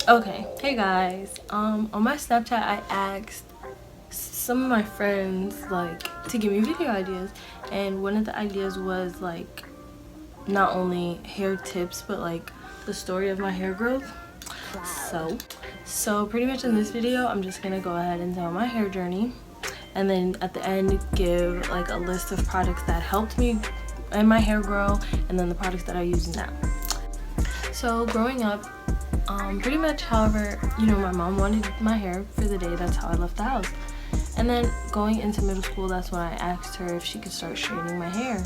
Okay, hey guys. On my Snapchat, I asked some of my friends like to give me video ideas, and one of the ideas was like not only hair tips but like the story of my hair growth. So pretty much in this video, I'm just gonna go ahead and tell my hair journey, and then at the end give like a list of products that helped me and my hair grow, and then the products that I use now. So growing up, pretty much however, my mom wanted my hair for the day, that's how I left the house. And then going into middle school, that's when I asked her if she could start straightening my hair.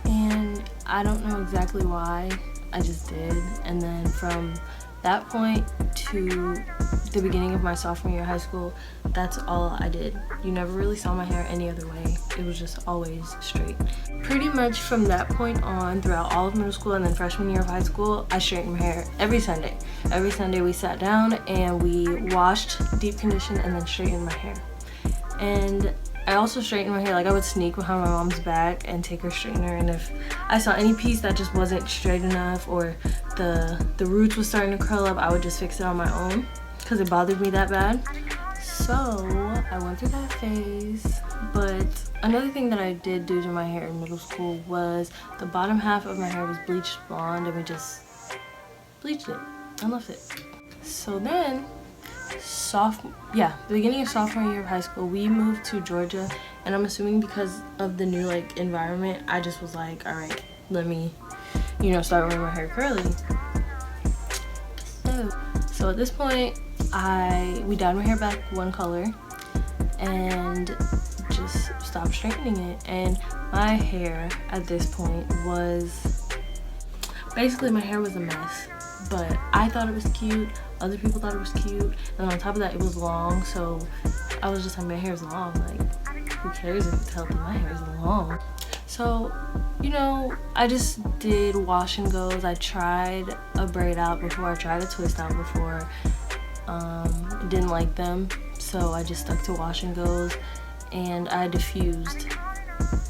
And I don't know exactly why, I just did. And then from that point to the beginning of my sophomore year of high school, that's all I did. You never really saw my hair any other way. It was just always straight. Pretty much from that point on, throughout all of middle school and then freshman year of high school, I straightened my hair every Sunday. Every Sunday we sat down and we washed, deep conditioned, and then straightened my hair. And I also straightened my hair, like I would sneak behind my mom's back and take her straightener, and if I saw any piece that just wasn't straight enough or the roots was starting to curl up, I would just fix it on my own because it bothered me that bad. So I went through that phase. But another thing that I did do to my hair in middle school was the bottom half of my hair was bleached blonde, and we just bleached it and left it. So then the beginning of sophomore year of high school, we moved to Georgia, and I'm assuming because of the new environment, I just was like, all right, let me start wearing my hair curly. So at this point, we dyed my hair back one color and just stopped straightening it. And my hair at this point was basically, my hair was a mess, but I thought it was cute, other people thought it was cute, and on top of that, it was long. So I was just like, my hair is long, like who cares if it's healthy, my hair is long. So I just did wash and goes. I tried a braid out before, I tried a twist out before. Didn't like them, so I just stuck to wash and goes, and I diffused,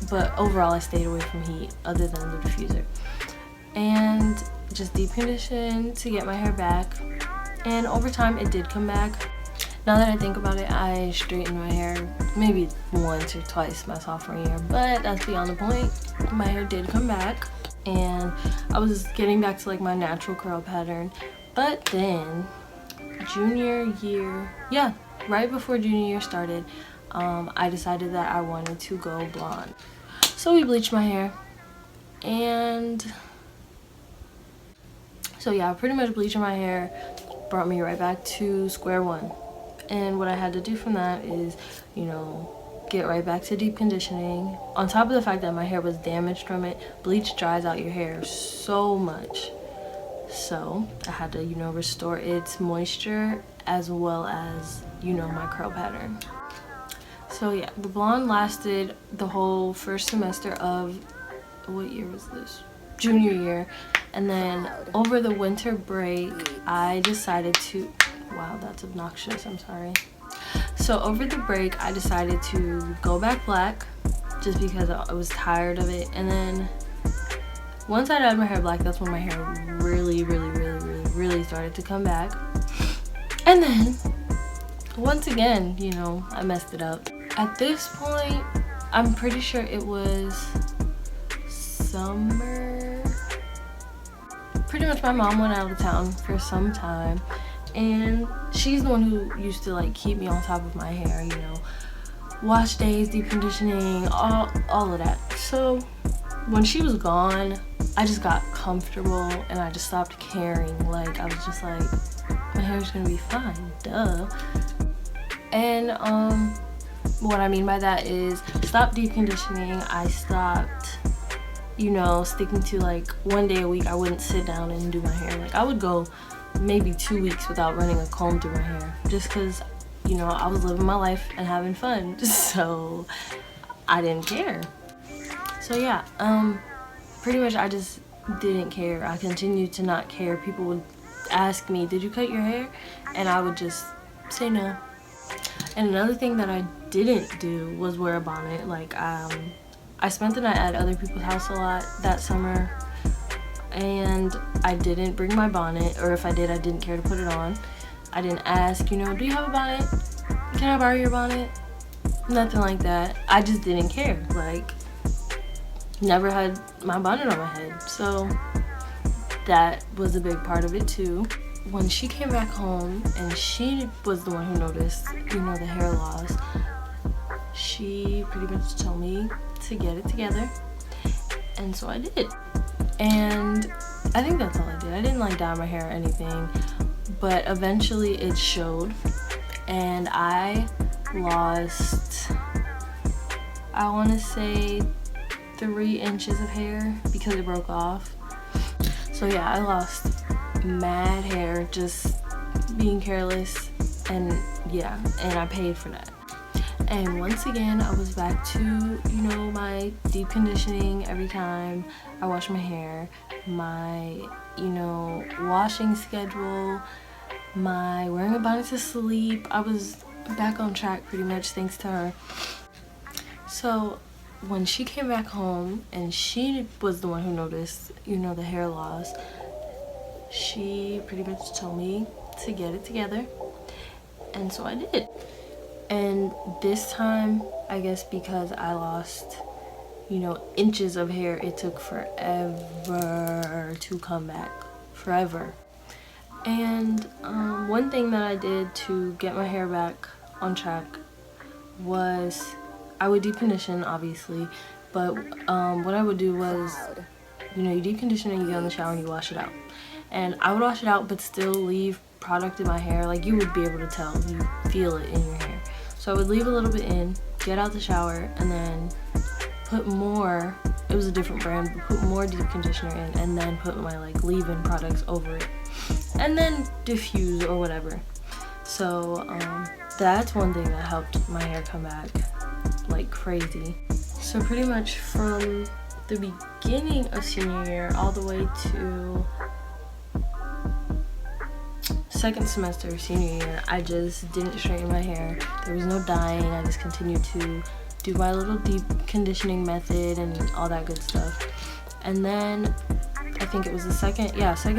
but overall I stayed away from heat other than the diffuser, and just deep conditioned to get my hair back. And over time it did come back. Now that I think about it, I straightened my hair maybe once or twice my sophomore year, but that's beyond the point. My hair did come back, and I was getting back to my natural curl pattern. But then junior year, right before junior year started, I decided that I wanted to go blonde. So we bleached my hair, and so pretty much bleaching my hair brought me right back to square one. And what I had to do from that is, get right back to deep conditioning. On top of the fact that my hair was damaged from it, bleach dries out your hair so much. So I had to, restore its moisture as well as, my curl pattern. So the blonde lasted the whole first semester of, what year was this? Junior year. And then over the winter break, I decided to, wow, that's obnoxious, I'm sorry. So over the break, I decided to go back black just because I was tired of it. And then once I dyed my hair black, that's when my hair really started to come back. And then once again, I messed it up. At this point, I'm pretty sure it was summer. Pretty much my mom went out of town for some time, and she's the one who used to keep me on top of my hair, wash days, deep conditioning, all of that. So when she was gone, I just got comfortable and I just stopped caring. I was just like, my hair's gonna be fine, duh. And what I mean by that is, stop deep conditioning. I stopped sticking to one day a week. I wouldn't sit down and do my hair. I would go maybe 2 weeks without running a comb through my hair, just because I was living my life and having fun, so I didn't care. So pretty much I just didn't care. I continued to not care. People would ask me, did you cut your hair? And I would just say no. And another thing that I didn't do was wear a bonnet. I spent the night at other people's house a lot that summer, and I didn't bring my bonnet, or if I did, I didn't care to put it on. I didn't ask, you know, do you have a bonnet? Can I borrow your bonnet? Nothing like that. I just didn't care. Like, never had my bonnet on my head. So that was a big part of it too. When she came back home and she was the one who noticed, you know, the hair loss, she pretty much told me to get it together. And so I did. And I think that's all I did. I didn't like dye my hair or anything, but eventually it showed, and I lost, I want to say 3 inches of hair because it broke off. So yeah, I lost mad hair just being careless, and yeah, and I paid for that. And once again, I was back to, you know, my deep conditioning every time I wash my hair, my, you know, washing schedule, my wearing a bonnet to sleep. I was back on track pretty much thanks to her. So when she came back home and she was the one who noticed, you know, the hair loss, she pretty much told me to get it together, and so I did. And this time, I guess because I lost, you know, inches of hair, it took forever to come back. Forever. And one thing that I did to get my hair back on track was I would deep condition, obviously, but what I would do was, you know, you deep condition and you get in the shower and you wash it out. And I would wash it out but still leave product in my hair. Like, you would be able to tell, you feel it in your hair. So I would leave a little bit in, get out the shower, and then put more, it was a different brand, but put more deep conditioner in, and then put my like leave-in products over it, and then diffuse or whatever. So that's one thing that helped my hair come back like crazy. So pretty much from the beginning of senior year all the way to second semester of senior year, I just didn't straighten my hair. There was no dyeing. I just continued to do my little deep conditioning method and all that good stuff. And then I think it was the second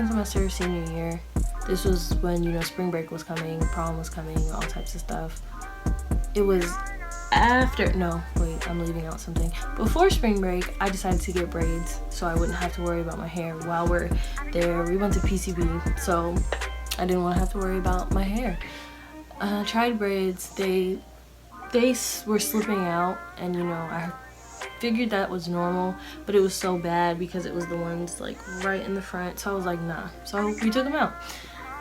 semester of senior year. This was when, you know, spring break was coming, prom was coming, all types of stuff. It was after, no, wait, I'm leaving out something. Before spring break, I decided to get braids so I wouldn't have to worry about my hair while we're there. We went to PCB, so I didn't want to have to worry about my hair. Tried braids, they were slipping out, and you know, I figured that was normal, but it was so bad because it was the ones like right in the front, so I was like, nah. So we took them out.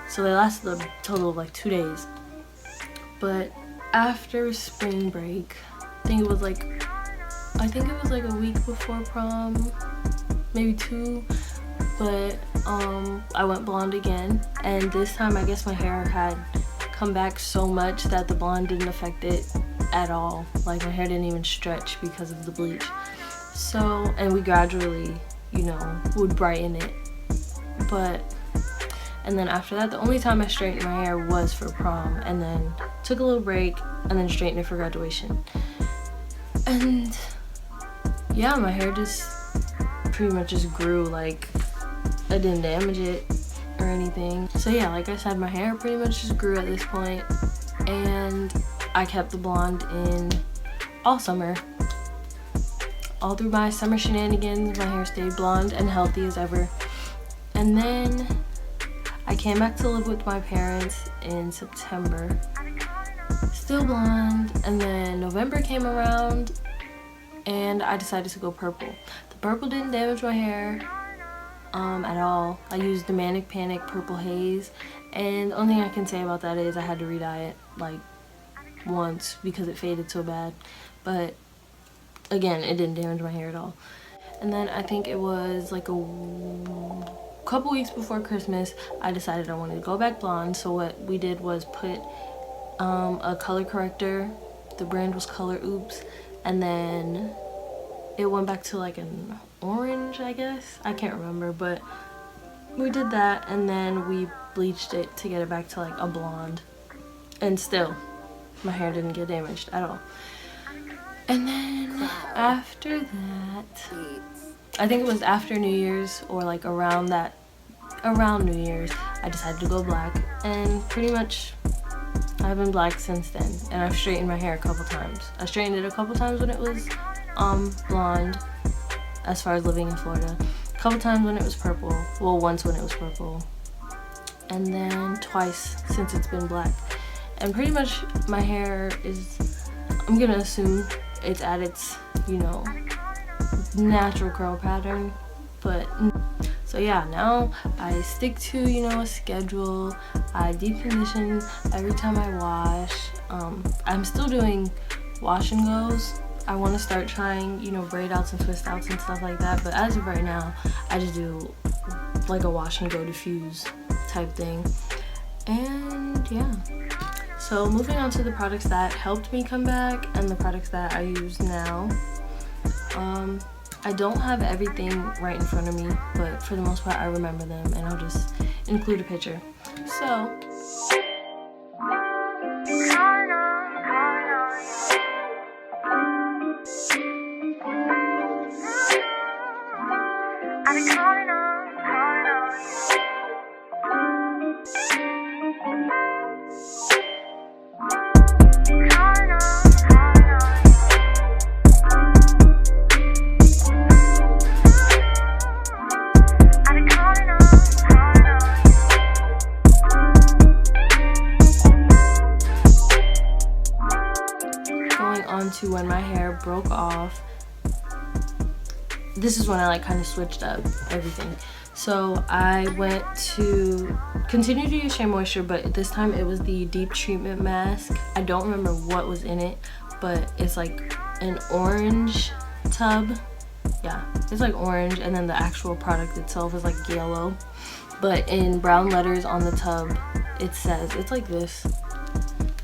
So they lasted a total of like 2 days. But after spring break, I think it was like a week before prom, maybe 2, but I went blonde again, and this time I guess my hair had come back so much that the blonde didn't affect it at all. Like, my hair didn't even stretch because of the bleach. So, and we gradually, you know, would brighten it. And then after that, the only time I straightened my hair was for prom, and then took a little break and then straightened it for graduation. And yeah, my hair just pretty much just grew. Like, I didn't damage it or anything. So yeah, like I said, my hair pretty much just grew at this point, and I kept the blonde in all summer. All through my summer shenanigans, my hair stayed blonde and healthy as ever. And then I came back to live with my parents in September, still blonde, and then November came around and I decided to go purple. The purple didn't damage my hair at all. I used the Manic Panic Purple Haze, and the only thing I can say about that is I had to re-dye it like once because it faded so bad, but again, it didn't damage my hair at all. And then I think it was like a couple weeks before Christmas, I decided I wanted to go back blonde. So what we did was put a color corrector, the brand was Color Oops, and then it went back to like an orange, I guess, I can't remember, but we did that, and then we bleached it to get it back to like a blonde, and still my hair didn't get damaged at all. And then after that, I think it was after New Year's or like around New Year's, I decided to go black, and pretty much I've been black since then. And I've straightened my hair a couple times. I straightened it a couple times when it was blonde, as far as living in Florida. A couple times when it was purple. Well, once when it was purple. And then twice since it's been black. And pretty much my hair is, I'm gonna assume it's at its, you know, natural curl pattern. But so yeah, now I stick to, you know, a schedule. I deep condition every time I wash. I'm still doing wash and goes. I want to start trying, you know, braid outs and twist outs and stuff like that, but as of right now, I just do like a wash and go diffuse type thing. And yeah, so moving on to the products that helped me come back and the products that I use now. I don't have everything right in front of me, but for the most part I remember them, and I'll just include a picture. So to when my hair broke off, this is when I like kind of switched up everything. So I went to continue to use Shea Moisture, but this time it was the deep treatment mask. I don't remember what was in it, but it's like an orange tub. Yeah, it's like orange, and then the actual product itself is like yellow, but in brown letters on the tub it says, it's like this.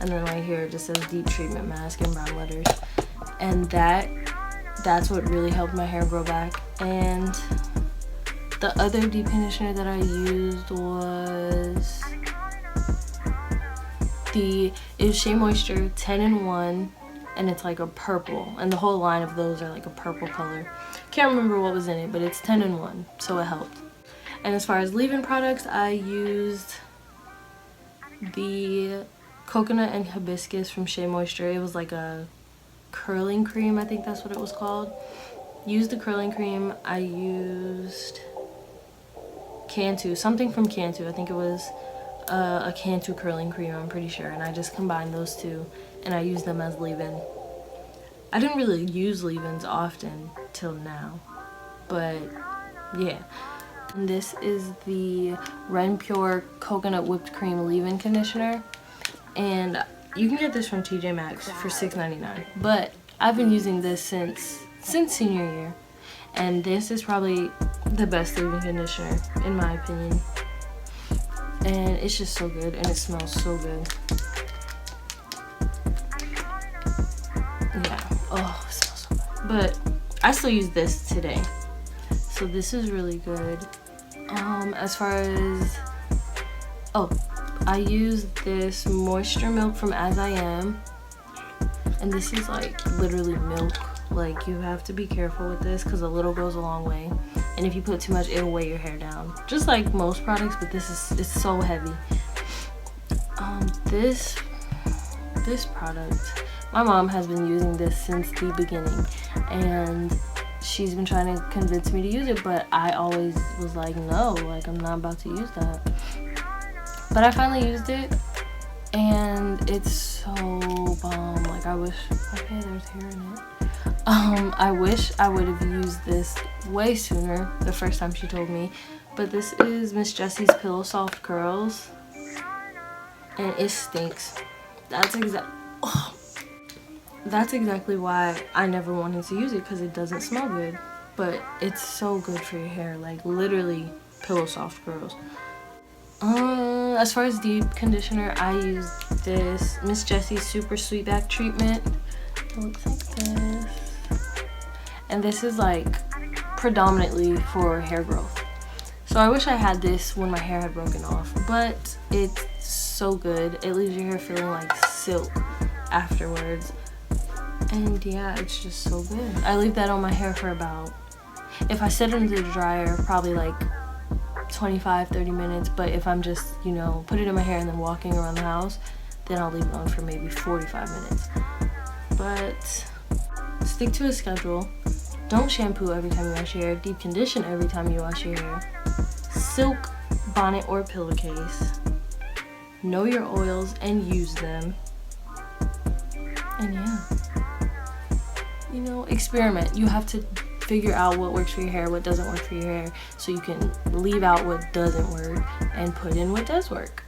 And then right here it just says deep treatment mask in brown letters. And that's what really helped my hair grow back. And the other deep conditioner that I used was it was Shea Moisture 10-in-1, and it's like a purple. And the whole line of those are like a purple color. Can't remember what was in it, but it's 10-in-1, so it helped. And as far as leave-in products, I used the coconut and hibiscus from Shea Moisture. It was like a curling cream, I think that's what it was called. Used the curling cream. I used Cantu, something from Cantu. I think it was a Cantu curling cream, I'm pretty sure. And I just combined those two and I used them as leave-in. I didn't really use leave-ins often till now, but yeah. And this is the Ren Pure Coconut Whipped Cream Leave-In Conditioner. And you can get this from TJ Maxx for $6.99, but I've been using this since senior year, and this is probably the best leave-in conditioner in my opinion. And it's just so good, and it smells so good. Yeah, oh, it smells so good. But I still use this today, so this is really good. As far as I use this moisture milk from As I Am, and this is like literally milk. Like, you have to be careful with this because a little goes a long way, and if you put too much it'll weigh your hair down, just like most products, but it's so heavy. This product, my mom has been using this since the beginning, and she's been trying to convince me to use it, but I always was like, no, like I'm not about to use that. But I finally used it, and it's so bomb. Like, I wish, okay, there's hair in it. I wish I would have used this way sooner, the first time she told me. But this is Miss Jessie's Pillow Soft Curls, and it stinks. That's exactly why I never wanted to use it, because it doesn't smell good. But it's so good for your hair, like literally Pillow Soft Curls. As far as deep conditioner, I used this Miss Jessie's Super Sweet Back Treatment. It looks like this. And this is like predominantly for hair growth. So I wish I had this when my hair had broken off, but it's so good. It leaves your hair feeling like silk afterwards. And yeah, it's just so good. I leave that on my hair for about, If I sit it into the dryer, probably like 25-30 minutes, but if I'm just, you know, put it in my hair and then walking around the house, then I'll leave it on for maybe 45 minutes. But stick to a schedule. Don't shampoo every time you wash your hair. Deep condition every time you wash your hair. Silk bonnet or pillowcase. Know your oils and use them. And yeah, you know, experiment. You have to figure out what works for your hair, what doesn't work for your hair, so you can leave out what doesn't work and put in what does work.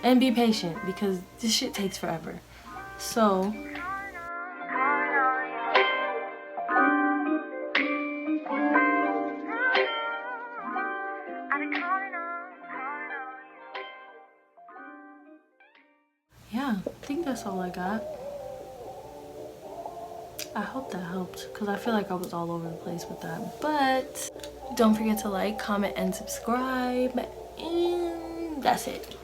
And be patient, because this shit takes forever. So yeah, I think that's all I got. I hope that helped, because I feel like I was all over the place with that. But don't forget to like, comment, and subscribe. And that's it.